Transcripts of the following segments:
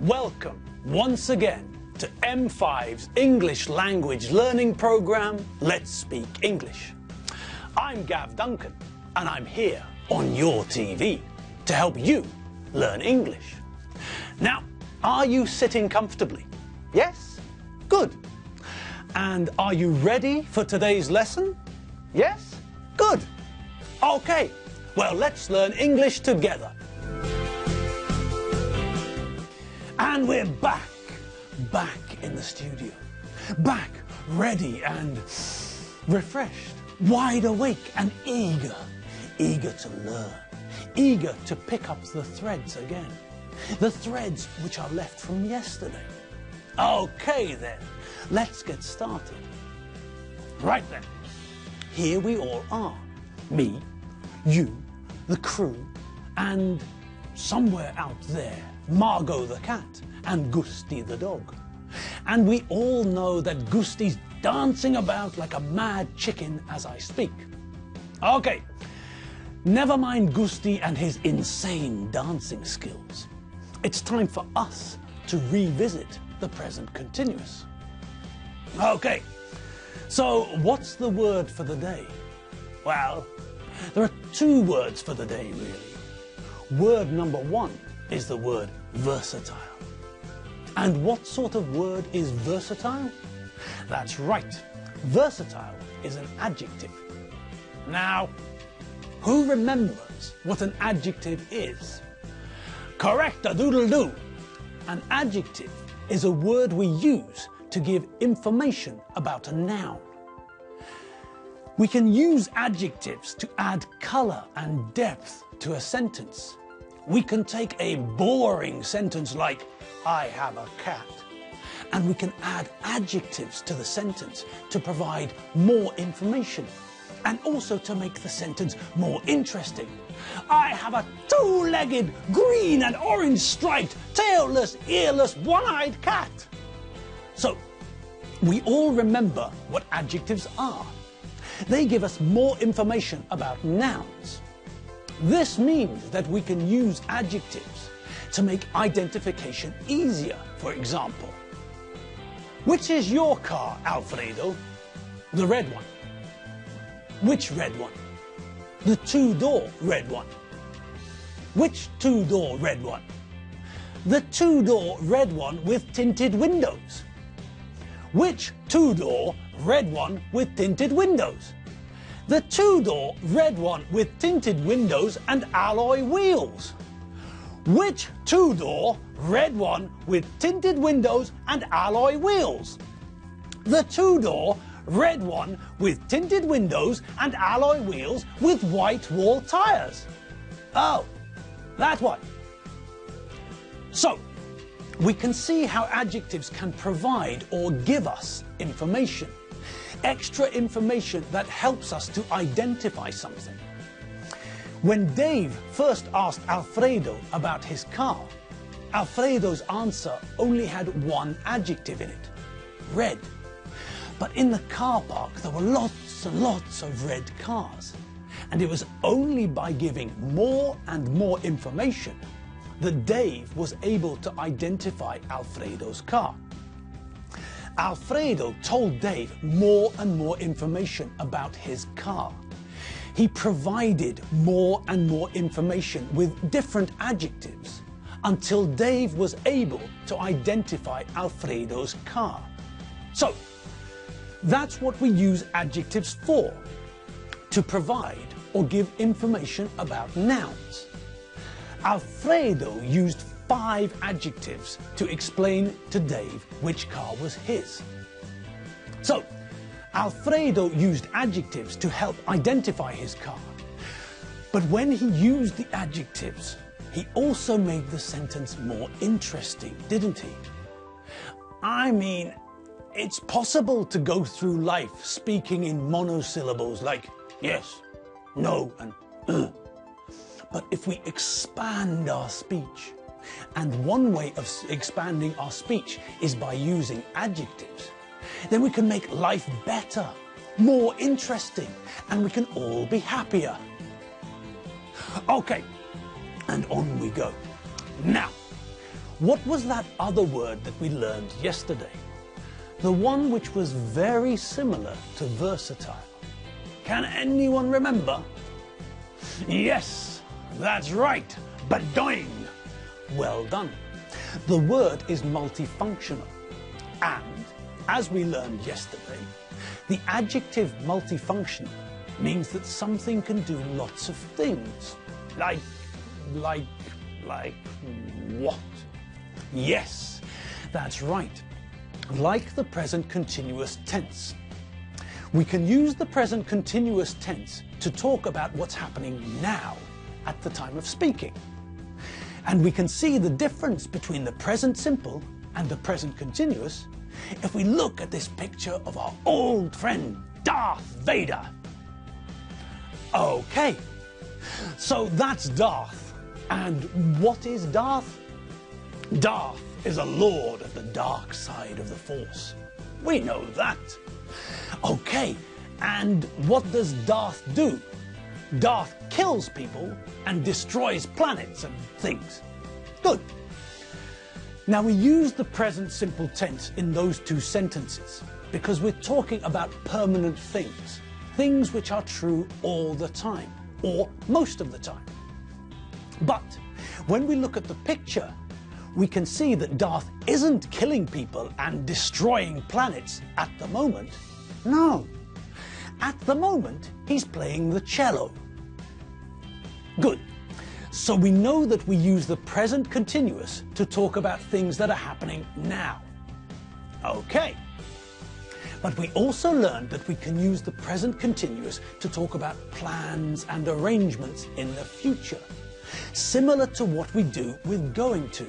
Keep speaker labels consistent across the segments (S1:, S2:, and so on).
S1: Welcome once again to M5's English language learning program, Let's Speak English. I'm Gav Duncan and I'm here on your TV to help you learn English. Now, are you sitting comfortably? Yes? Good. And are you ready for today's lesson? Yes? Good. Okay, well, let's learn English together. And we're back in the studio, back ready and refreshed, wide awake and eager to learn, eager to pick up the threads again, the threads which are left from yesterday. Okay then, let's get started. Right then, here we all are, me, you, the crew, and somewhere out there, Margot the cat and Gusti the dog. And we all know that Gusti's dancing about like a mad chicken as I speak. Okay, never mind Gusti and his insane dancing skills. It's time for us to revisit the present continuous. Okay, so what's the word for the day? Well, there are two words for the day really. Word number one is the word versatile. And what sort of word is versatile? That's right, versatile is an adjective. Now, who remembers what an adjective is? Correct-a-doodle-doo. An adjective is a word we use to give information about a noun. We can use adjectives to add colour and depth to a sentence. We can take a boring sentence like, I have a cat, and we can add adjectives to the sentence to provide more information and also to make the sentence more interesting. I have a two-legged, green and orange striped, tailless, earless, one-eyed cat. So, we all remember what adjectives are. They give us more information about nouns. This means that we can use adjectives to make identification easier. For example, which is your car, Alfredo? The red one. Which red one? The two-door red one. Which two-door red one? The two-door red one with tinted windows. Which two-door red one with tinted windows? The two-door red one with tinted windows and alloy wheels. Which two-door red one with tinted windows and alloy wheels? The two-door red one with tinted windows and alloy wheels with white wall tires. Oh, that one. So, we can see how adjectives can provide or give us information. Extra information that helps us to identify something. When Dave first asked Alfredo about his car, Alfredo's answer only had one adjective in it, red. But in the car park there were lots and lots of red cars, and it was only by giving more and more information that Dave was able to identify Alfredo's car. Alfredo told Dave more and more information about his car. He provided more and more information with different adjectives until Dave was able to identify Alfredo's car. So, that's what we use adjectives for, to provide or give information about nouns. Alfredo used 5 adjectives to explain to Dave which car was his. So, Alfredo used adjectives to help identify his car. But when he used the adjectives, he also made the sentence more interesting, didn't he? I mean, it's possible to go through life speaking in monosyllables like yes, no, and But if we expand our speech, and one way of expanding our speech is by using adjectives, then we can make life better, more interesting, and we can all be happier. Okay, and on we go. Now, What was that other word that we learned yesterday? The one which was very similar to versatile. Can anyone remember? Yes, that's right. Badoing. Well done. The word is multifunctional. And, as we learned yesterday, the adjective multifunctional means that something can do lots of things. Like what? Yes, that's right. Like the present continuous tense. We can use the present continuous tense to talk about what's happening now at the time of speaking. And we can see the difference between the present simple and the present continuous if we look at this picture of our old friend Darth Vader. Okay, so that's Darth. And what is Darth? Darth is a lord of the dark side of the Force. We know that. Okay, and what does Darth do? Darth kills people and destroys planets and things. Good. Now we use the present simple tense in those two sentences because we're talking about permanent things, things which are true all the time, or most of the time. But when we look at the picture, we can see that Darth isn't killing people and destroying planets at the moment. No. At the moment, he's playing the cello. Good. So we know that we use the present continuous to talk about things that are happening now. Okay. But we also learned that we can use the present continuous to talk about plans and arrangements in the future, similar to what we do with going to.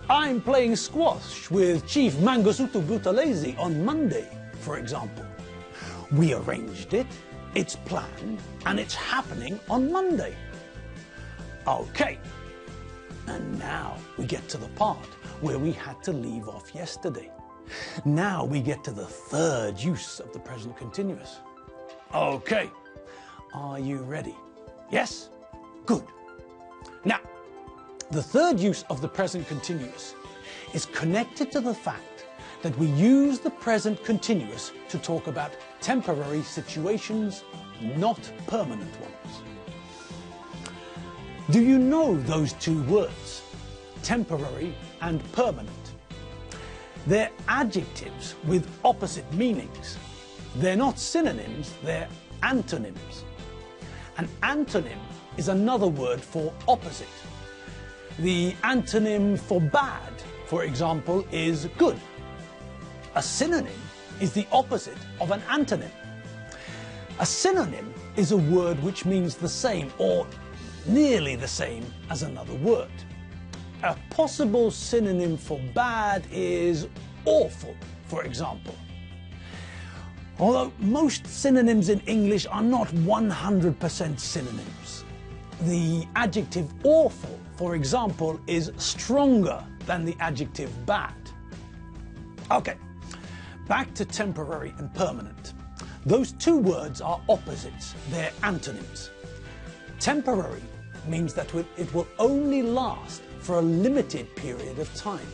S1: I'm playing squash with Chief Mangosuthu Buthelezi on Monday, for example. We arranged it, it's planned, and it's happening on Monday. Okay, and now we get to the part where we had to leave off yesterday. Now we get to the third use of the present continuous. Okay, are you ready? Yes? Good. Now, the third use of the present continuous is connected to the fact that we use the present continuous to talk about temporary situations, not permanent ones. Do you know those two words, temporary and permanent? They're adjectives with opposite meanings. They're not synonyms, they're antonyms. An antonym is another word for opposite. The antonym for bad, for example, is good. A synonym is the opposite of an antonym. A synonym is a word which means the same or nearly the same as another word. A possible synonym for bad is awful, for example. Although most synonyms in English are not 100% synonyms. The adjective awful, for example, is stronger than the adjective bad. Okay, back to temporary and permanent. Those two words are opposites, they're antonyms. Temporary means that it will only last for a limited period of time.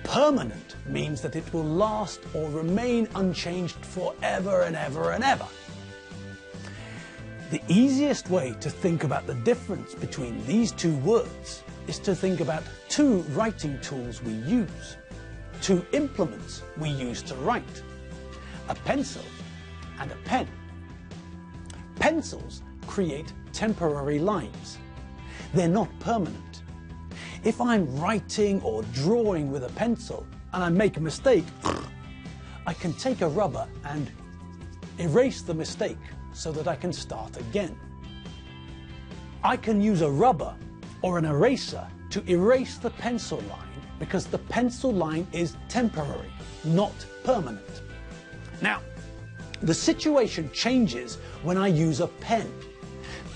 S1: Permanent means that it will last or remain unchanged forever and ever and ever. The easiest way to think about the difference between these two words is to think about two writing tools we use, two implements we use to write, a pencil and a pen. Pencils create temporary lines. They're not permanent. If I'm writing or drawing with a pencil and I make a mistake, I can take a rubber and erase the mistake so that I can start again. I can use a rubber or an eraser to erase the pencil line because the pencil line is temporary, not permanent. Now, the situation changes when I use a pen.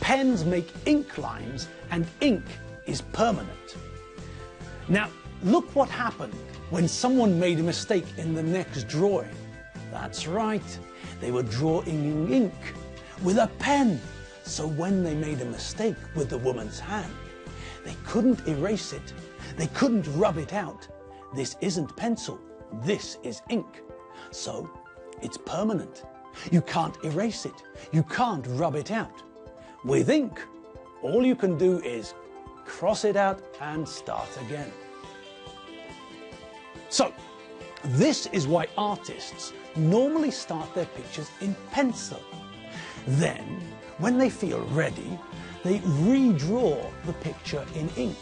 S1: Pens make ink lines and ink is permanent. Now, look what happened when someone made a mistake in the next drawing. That's right, they were drawing ink with a pen. So when they made a mistake with the woman's hand, they couldn't erase it. They couldn't rub it out. This isn't pencil, this is ink. So it's permanent. You can't erase it. You can't rub it out. With ink, all you can do is cross it out and start again. So, this is why artists normally start their pictures in pencil. Then, when they feel ready, they redraw the picture in ink.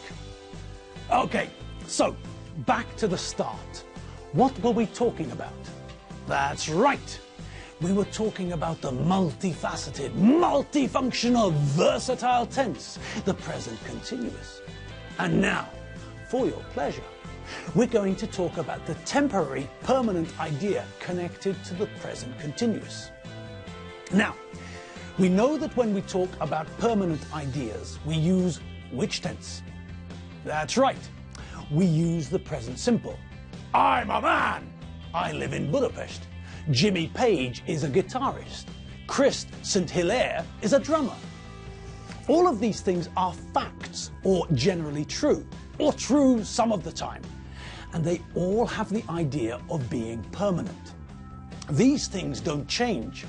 S1: Okay, so back to the start. What were we talking about? That's right. We were talking about the multifaceted, multifunctional, versatile tense, the present continuous. And now, for your pleasure, we're going to talk about the temporary, permanent idea connected to the present continuous. Now, we know that when we talk about permanent ideas, we use which tense? That's right. We use the present simple. I'm a man. I live in Budapest. Jimmy Page is a guitarist. Chris St. Hilaire is a drummer. All of these things are facts, or generally true, or true some of the time. And they all have the idea of being permanent. These things don't change.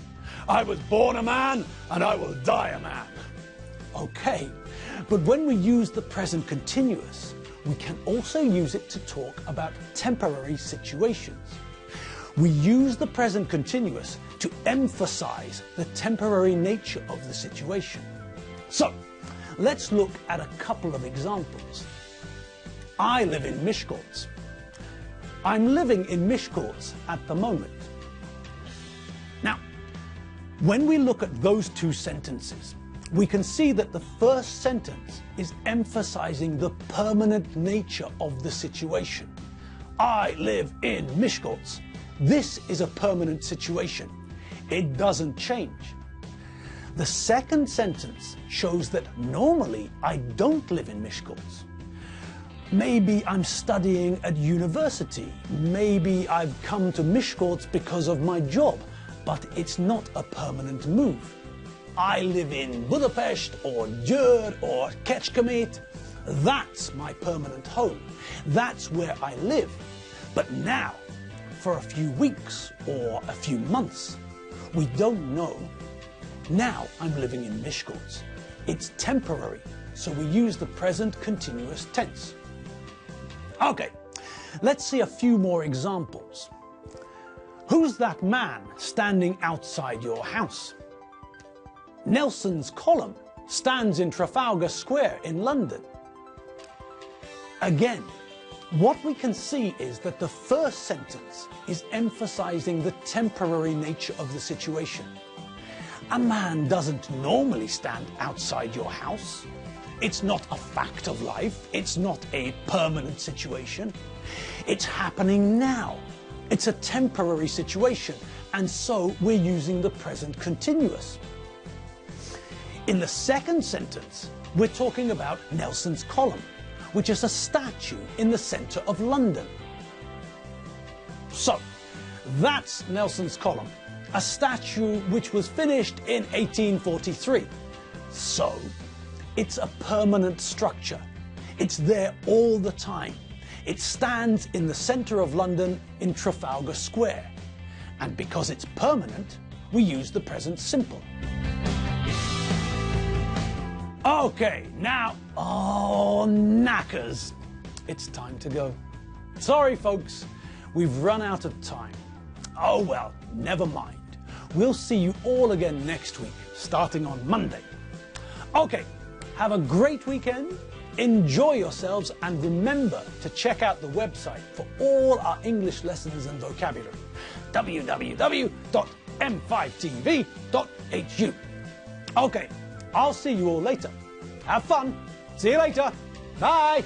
S1: I was born a man, and I will die a man. Okay, but when we use the present continuous, we can also use it to talk about temporary situations. We use the present continuous to emphasize the temporary nature of the situation. So, let's look at a couple of examples. I live in Miskolc. I'm living in Miskolc at the moment. Now, when we look at those two sentences, we can see that the first sentence is emphasizing the permanent nature of the situation. I live in Miskolc. This is a permanent situation. It doesn't change. The second sentence shows that normally I don't live in Miskolc. Maybe I'm studying at university. Maybe I've come to Miskolc because of my job, but it's not a permanent move. I live in Budapest or Győr or Kecskemét. That's my permanent home. That's where I live. But now, for a few weeks or a few months, we don't know. Now I'm living in Miskolc. It's temporary, so we use the present continuous tense. Okay, let's see a few more examples. Who's that man standing outside your house? Nelson's column stands in Trafalgar Square in London. Again, what we can see is that the first sentence is emphasizing the temporary nature of the situation. A man doesn't normally stand outside your house. It's not a fact of life. It's not a permanent situation. It's happening now. It's a temporary situation, and so we're using the present continuous. In the second sentence, we're talking about Nelson's column, which is a statue in the centre of London. So, that's Nelson's column, a statue which was finished in 1843. So, it's a permanent structure. It's there all the time. It stands in the centre of London in Trafalgar Square. And because it's permanent, we use the present simple. Okay, now, oh, knackers. It's time to go. Sorry, folks, we've run out of time. Oh, well, never mind. We'll see you all again next week, starting on Monday. Okay, have a great weekend, enjoy yourselves, and remember to check out the website for all our English lessons and vocabulary, www.m5tv.hu. Okay, I'll see you all later. Have fun. See you later. Bye.